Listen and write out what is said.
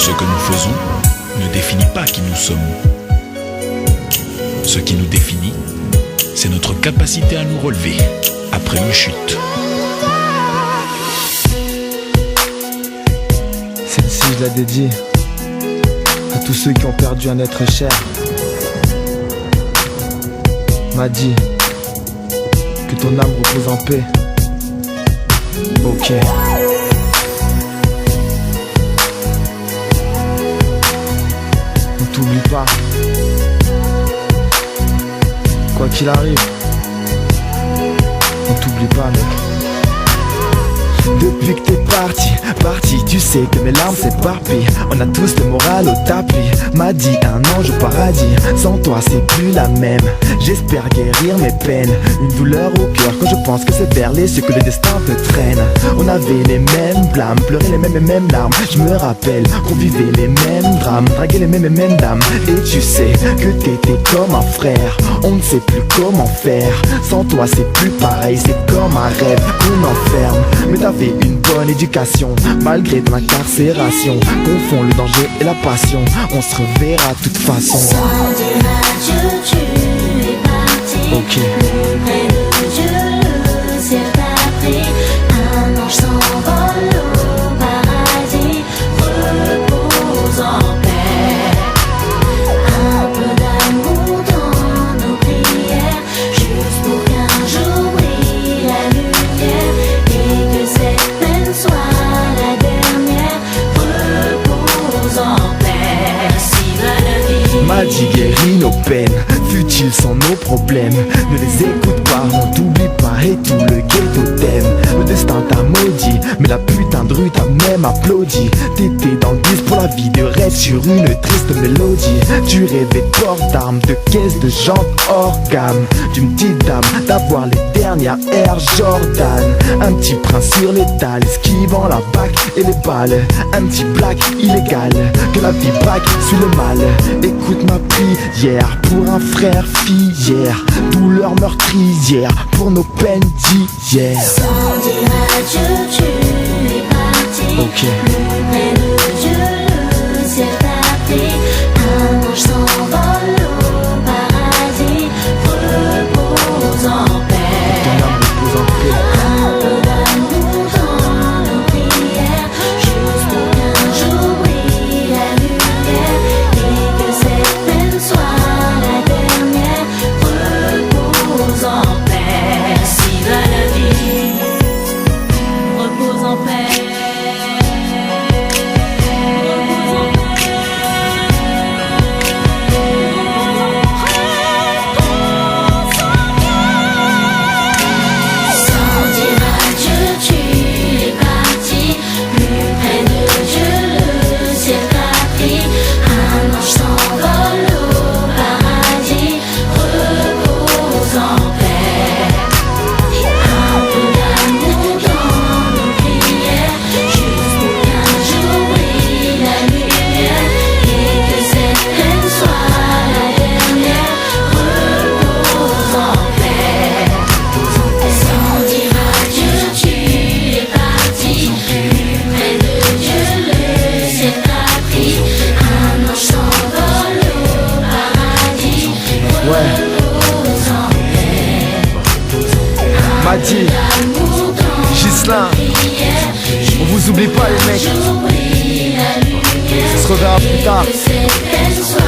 Ce que nous faisons ne définit pas qui nous sommes. Ce qui nous définit, c'est notre capacité à nous relever après une chute. Celle-ci, je la dédie à tous ceux qui ont perdu un être cher. M'a dit que ton âme repose en paix. Ok. On t'oublie pas. Quoi qu'il arrive, on t'oublie pas, mec. Depuis que t'es parti, tu sais que mes larmes s'éparpillent. On a tous le moral au tapis. M'a dit un ange au paradis. Sans toi c'est plus la même. J'espère guérir mes peines. Une douleur au cœur quand je pense que c'est vers les cieux que le destin te traîne. On avait les mêmes blâmes, pleurait les mêmes larmes. Je me rappelle qu'on vivait les mêmes drames, draguait les mêmes dames. Et tu sais que t'étais comme un frère. On ne sait plus comment faire. Sans toi c'est plus pareil, c'est comme un rêve qu'on enferme. Mais t'avais une bonne éducation, malgré ton incarcération. Confond le danger et la passion, on se reverra de toute façon. Sans dire adieu, tu es parti. Ok. Plus près de Dieu, le ciel t'a pris. Un ange s'envole au paradis. Repose en paix. Un peu d'amour dans nos prières, juste pour qu'un jour brille la lumière. Et que cette peine soit la dernière. Repose en paix. Si va la vie. M'a dit guéris nos peines, futiles sans nos problèmes. Ne les écoute pas, on t'oublie pas et tout le ghetto t'aime. Le destin t'a maudit, mais la putain de rue t'a même applaudi. T'étais dans le bus pour la vie de rêve sur une triste mélodie. Tu rêvais de port d'armes, de caisses de jantes hors gamme. D'une petite dame, d'avoir les dernières Air Jordan. Un petit prince sur l'étal, esquivant la bac et les balles. Un petit black illégal, que la vie braque suit le mal. Écoute ma prière pour un frère filière. Douleur meurtrière pour nos peines d'hier. Sans dire adieu, tu es parti. Ok. Plus près de Dieu, le ciel t'a pris. Un ange s'envole au paradis. Repose en paix. Ton âme repose en paix. Un peu d'amour dans nos prières, juste pour qu'un jour brille la lumière. Et que cette peine soit la dernière. Repose en paix. Si va la vie. Repose en paix. Sans dire adieu, tu es parti. Plus près de Dieu, le ciel t'a pris. Un ange s'envole au paradis. Repose en paix. Un peu d'amour dans nos prières, juste pour qu'un jour brille la lumière. Et que cette peine soit la dernière. Repose en paix. Sans dire adieu, tu es parti. Plus près de Dieu, le ciel t'a pris. Un ange s'envole au paradis. Repose en paix. M'a dit L'amour dans Ghislain, prière, on vous oublie pas les mecs. jour brille la lumière. On se reverra plus tard. Que cette peine soit